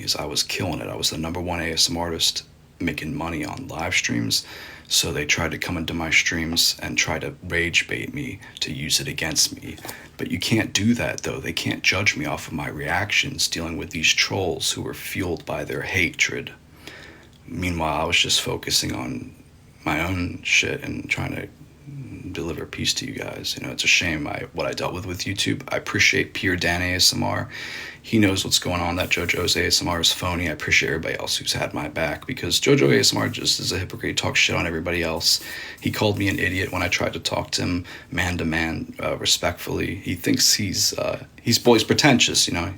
because I was killing it. I was the number one ASM artist making money on live streams. So they tried to come into my streams and try to rage bait me to use it against me. But you can't do that though. They can't judge me off of my reactions dealing with these trolls who were fueled by their hatred. Meanwhile, I was just focusing on my own shit and trying to deliver peace to you guys. You know, it's a shame what I dealt with YouTube. I appreciate Pure Dan ASMR. He knows what's going on. That JoJo's ASMR is phony. I appreciate everybody else who's had my back, because JoJo ASMR just is a hypocrite. He talks shit on everybody else. He called me an idiot when I tried to talk to him man to man, respectfully. He thinks he's boy's pretentious, you know,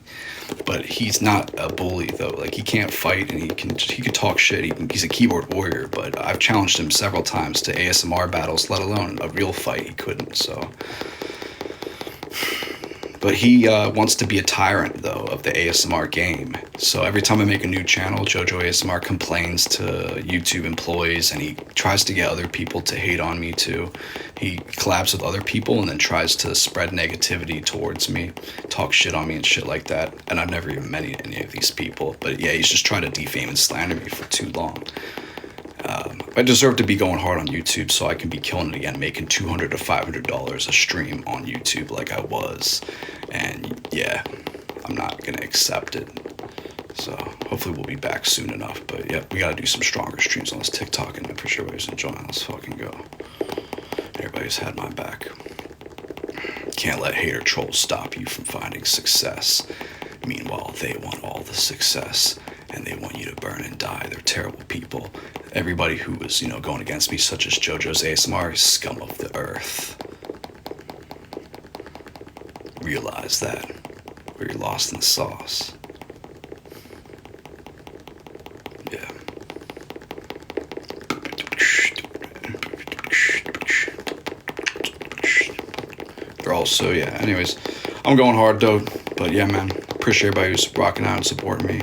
but he's not a bully though. Like, he can't fight, and he can talk shit. He's a keyboard warrior, but I've challenged him several times to ASMR battles, let alone a real fight. He couldn't. So. But he wants to be a tyrant, though, of the ASMR game. So every time I make a new channel, JoJo ASMR complains to YouTube employees, and he tries to get other people to hate on me, too. He collabs with other people and then tries to spread negativity towards me, talk shit on me and shit like that. And I've never even met any of these people. But yeah, he's just trying to defame and slander me for too long. I deserve to be going hard on YouTube so I can be killing it again, making $200 to $500 a stream on YouTube like I was. And yeah, I'm not going to accept it. So hopefully we'll be back soon enough. But yeah, we got to do some stronger streams on this TikTok, and I'm pretty sure everybody's enjoying. Let's fucking go. Everybody's had my back. Can't let hater trolls stop you from finding success. Meanwhile, they want all the success, and they want you to burn and die. They're terrible people. Everybody who was, going against me, such as JoJo's ASMR, is scum of the earth. Realize that, or you're lost in the sauce. Yeah. They're also, yeah, anyways, I'm going hard though, but yeah, man, appreciate everybody who's rocking out and supporting me.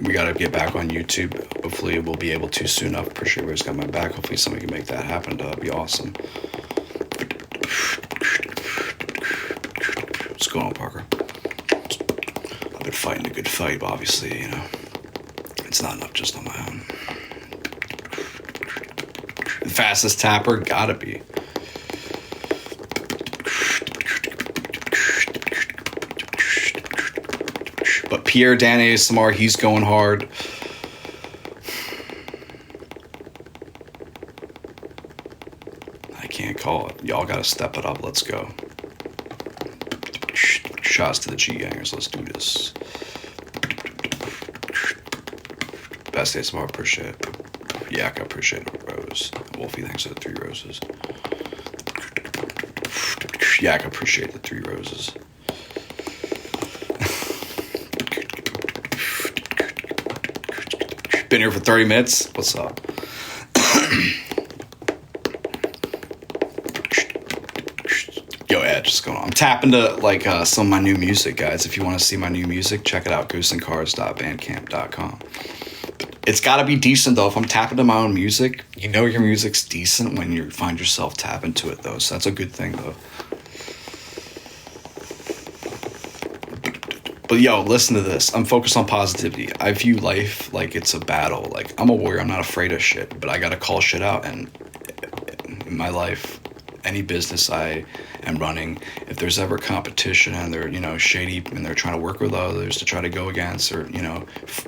We gotta get back on YouTube. Hopefully we'll be able to soon enough. Appreciate everybody's got my back. Hopefully somebody can make that happen. That'd be awesome. What's going on, Parker? I've been fighting a good fight, but obviously, it's not enough just on my own. The fastest tapper? Gotta be. But Pierre Dan ASMR, he's going hard. I can't call it. Y'all gotta step it up. Let's go. Shots to the G-Gangers. Let's do this. Best ASMR, appreciate it. Yak, I appreciate it. Rose. Wolfie, thanks for the 3 roses. Yak, I appreciate the 3 roses. Been here for 30 minutes. What's up? Yo, Ed, just going on. I'm tapping to some of my new music, guys. If you want to see my new music, check it out. gooseandcars.bandcamp.com. It's got to be decent though. If I'm tapping to my own music, your music's decent when you find yourself tapping to it though. So that's a good thing though. But yo, listen to this. I'm focused on positivity. I view life like it's a battle. Like, I'm a warrior. I'm not afraid of shit. But I got to call shit out. And in my life, any business I am running, if there's ever competition and they're, shady and they're trying to work with others to try to go against or,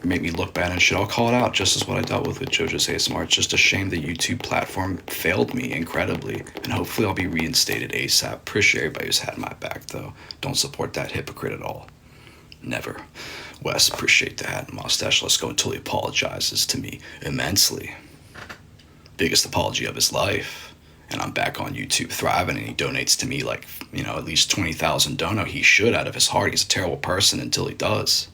make me look bad and shit, I'll call it out, just as what I dealt with JoJo's ASMR. It's just a shame the YouTube platform failed me incredibly. And hopefully I'll be reinstated ASAP. Appreciate everybody who's had my back, though. Don't support that hypocrite at all. Never. Wes, appreciate the hat and mustache. Let's go until he apologizes to me immensely. Biggest apology of his life. And I'm back on YouTube thriving, and he donates to me at least 20,000 dono. He should, out of his heart. He's a terrible person until he does.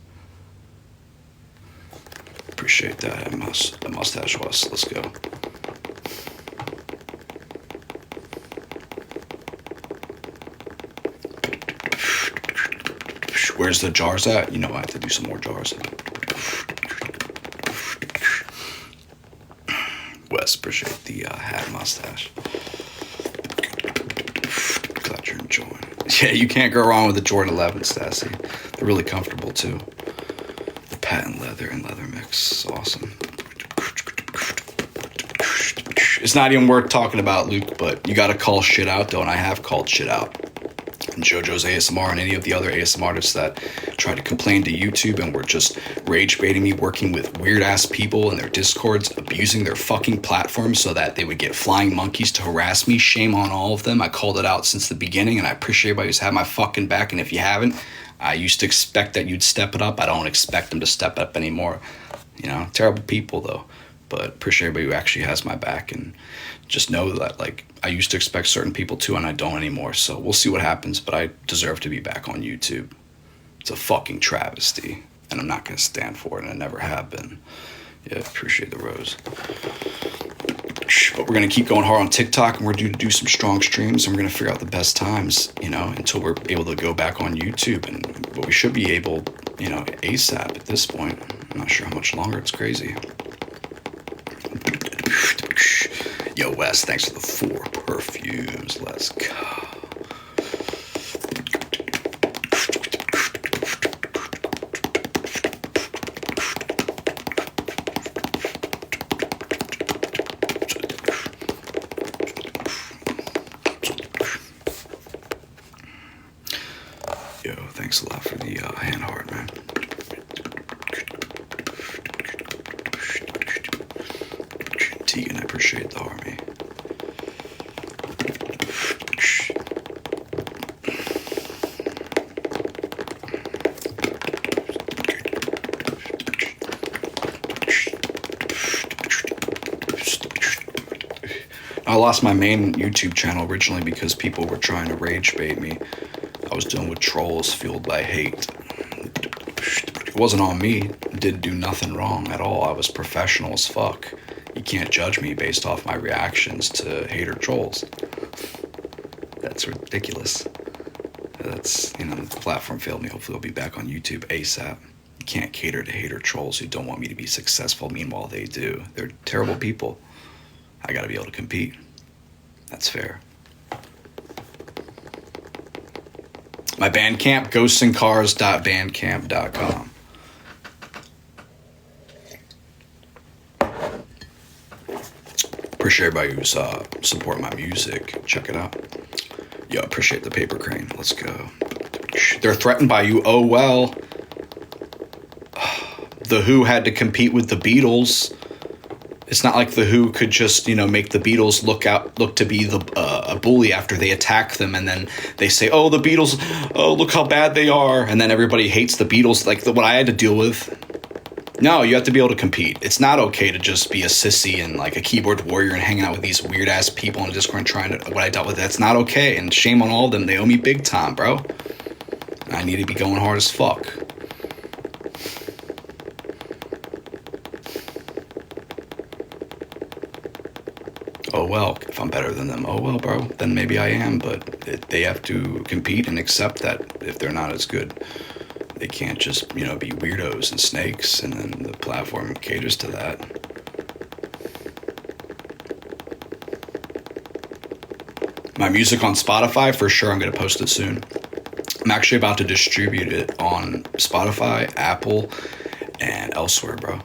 Appreciate that, mustache, Wes. Let's go. Where's the jars at? I have to do some more jars. Wes, appreciate the hat and mustache. Glad you're enjoying. Yeah, you can't go wrong with the Jordan 11, Stassi. They're really comfortable, too. The patent leather. leather and leather mix. Awesome. It's not even worth talking about, Luke, but you gotta call shit out though, and I have called shit out. And JoJo's ASMR and any of the other ASMR artists that tried to complain to YouTube and were just rage baiting me, working with weird ass people in their discords, abusing their fucking platform so that they would get flying monkeys to harass me. Shame on all of them. I called it out since the beginning, and I appreciate everybody who's had my fucking back. And if you haven't, I used to expect that you'd step it up. I don't expect them to step up anymore. You know, terrible people though. But appreciate everybody who actually has my back, and just know that, like, I used to expect certain people to, and I don't anymore. So we'll see what happens, but I deserve to be back on YouTube. It's a fucking travesty, and I'm not going to stand for it, and I never have been. Yeah, appreciate the rose. But we're going to keep going hard on TikTok, and we're due to do some strong streams, and we're going to figure out the best times, you know, until we're able to go back on YouTube. But we should be able, you know, ASAP at this point. I'm not sure how much longer. It's crazy. Yo, Wes, thanks for the 4 perfumes. Let's go. Yo, thanks a lot for the hand heart, man. Tegan, I appreciate the army. I lost my main YouTube channel originally because people were trying to rage bait me. I was dealing with trolls fueled by hate. It wasn't on me. Didn't do nothing wrong at all. I was professional as fuck. You can't judge me based off my reactions to hater trolls. That's ridiculous. That's, you know, the platform failed me. Hopefully I'll be back on YouTube ASAP. You can't cater to hater trolls who don't want me to be successful. Meanwhile, they do. They're terrible people. I gotta be able to compete. That's fair. My Bandcamp, ghostsandcars.bandcamp.com. Appreciate everybody who's supporting my music. Check it out. Yo, appreciate the paper crane. Let's go. They're threatened by you. Oh, well. The Who had to compete with the Beatles. It's not like the Who could just, you know, make the Beatles look to be a bully after they attack them, and then they say, "Oh, the Beatles, oh, look how bad they are," and then everybody hates the Beatles, like what I had to deal with. No, you have to be able to compete. It's not okay to just be a sissy and like a keyboard warrior and hanging out with these weird ass people on Discord and trying to what I dealt with. That's not okay, and shame on all of them. They owe me big time, bro. I need to be going hard as fuck. Oh well, if I'm better than them, oh well, bro, then maybe I am, but they have to compete and accept that if they're not as good. They can't just, you know, be weirdos and snakes, and then the platform caters to that. My music on Spotify, for sure, I'm going to post it soon. I'm actually about to distribute it on Spotify, Apple, and elsewhere, bro.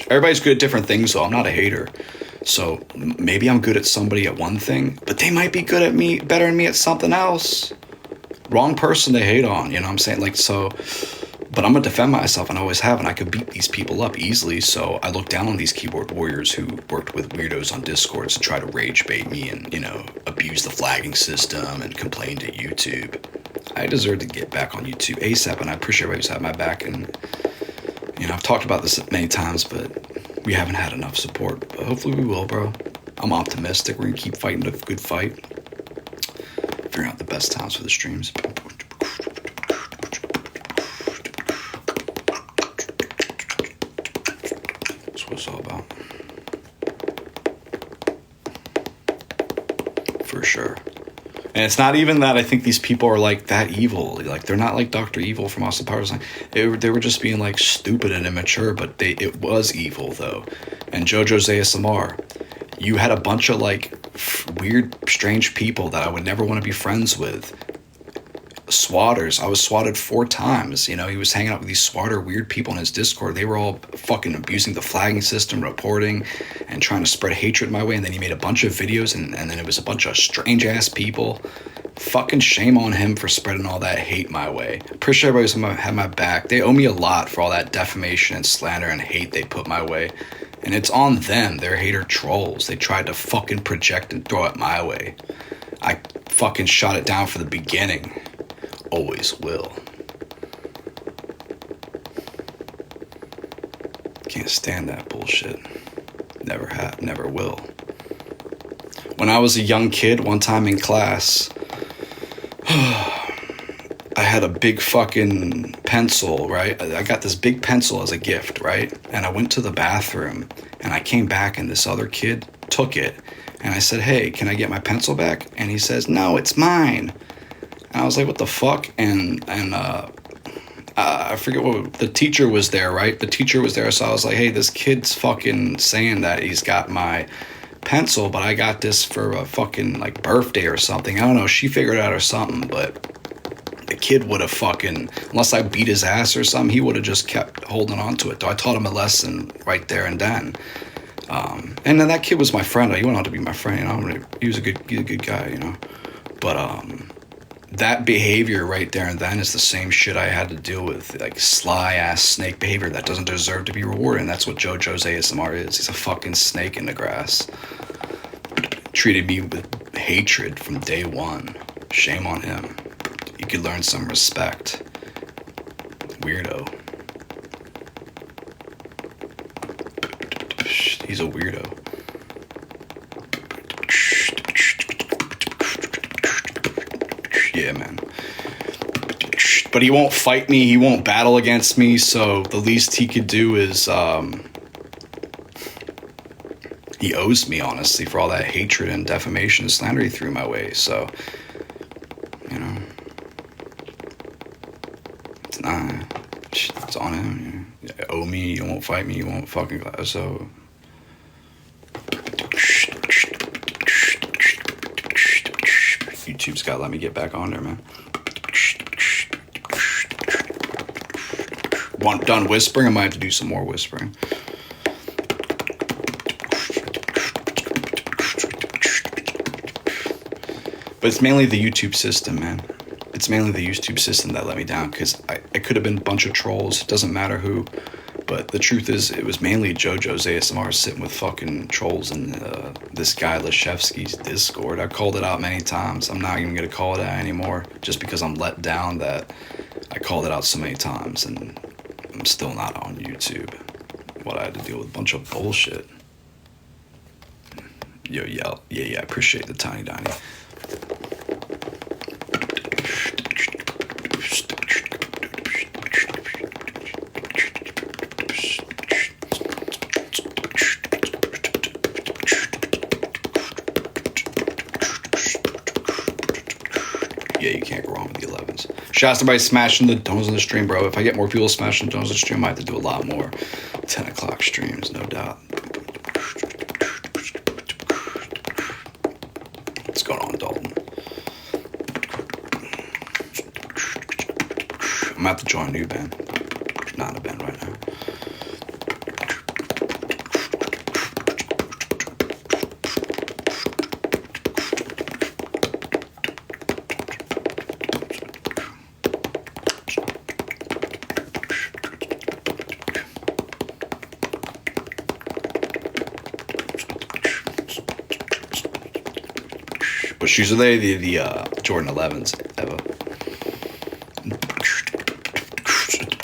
Everybody's good at different things, though. I'm not a hater. So maybe I'm good at somebody at one thing, but they might be good at me, better than me at something else. Wrong person to hate on, you know what I'm saying? Like, so, but I'm gonna defend myself, and I always have, and I could beat these people up easily. So I look down on these keyboard warriors who worked with weirdos on Discords to try to rage bait me and, you know, abuse the flagging system and complain to YouTube. I deserve to get back on YouTube ASAP, and I appreciate everybody who's had my back. And, you know, I've talked about this many times, but we haven't had enough support, but hopefully we will, bro. I'm optimistic. We're gonna keep fighting a good fight. Figuring out the best times for the streams. That's what it's all about. For sure. And it's not even that I think these people are like that evil. Like, they're not like Dr. Evil from Austin Powers. They were just being like stupid and immature, but it was evil though. And JoJo's ASMR, you had a bunch of like weird, strange people that I would never want to be friends with. swatters. I was swatted 4 times. You know, he was hanging out with these swatter weird people in his Discord. They were all fucking abusing the flagging system, reporting, and trying to spread hatred my way. And then he made a bunch of videos, and then it was a bunch of strange ass people. Fucking shame on him for spreading all that hate my way. Pretty sure everybody's had my back. They owe me a lot for all that defamation and slander and hate they put my way. And it's on them. They're hater trolls. They tried to fucking project and throw it my way. I fucking shot it down for the beginning. Always will. Can't stand that bullshit. Never have, never will. When I was a young kid, one time in class, I had a big fucking pencil, right? I got this big pencil as a gift, right? And I went to the bathroom, and I came back, and this other kid took it. And I said, hey, can I get my pencil back? And he says, no, it's mine. And I was like, what the fuck? And I forget what, the teacher was there, right? The teacher was there, so I was like, hey, this kid's fucking saying that he's got my pencil, but I got this for a fucking, like, birthday or something. I don't know, she figured it out or something, but the kid would have fucking, unless I beat his ass or something, he would have just kept holding on to it. Though I taught him a lesson right there and then. And then that kid was my friend. He went on to be my friend, you know. He was a good guy, you know. But that behavior right there and then is the same shit I had to deal with, like sly ass snake behavior that doesn't deserve to be rewarded. And that's what JoJo's ASMR is. He's a fucking snake in the grass. Treated me with hatred from day one. Shame on him. You could learn some respect. Weirdo. He's a weirdo. Yeah, man. But he won't fight me. He won't battle against me. So the least he could do is, he owes me, honestly, for all that hatred and defamation and slander he threw my way. So, you know, it's on him. You owe me. You won't fight me. You won't fucking. So. YouTube's gotta let me get back on there, man. Done whispering? I might have to do some more whispering. But it's mainly the YouTube system, man. It's mainly the YouTube system that let me down, because I could have been a bunch of trolls. It doesn't matter who. But the truth is, it was mainly JoJo's ASMR sitting with fucking trolls in this guy Lashevsky's Discord. I've called it out many times. I'm not even going to call it out anymore, just because I'm let down that I called it out so many times, and I'm still not on YouTube. What I had to deal with a bunch of bullshit. Yo, yeah, I appreciate the tiny Donnie. Yeah, you can't go wrong with the 11s. Shouts to everybody smashing the donuts in the stream, bro. If I get more people smashing donuts in the stream, I have to do a lot more 10 o'clock streams, no doubt. What's going on, Dalton? I'm gonna have to join a new band. Not in a band right now. What shoes are they? The Jordan 11s, Eva.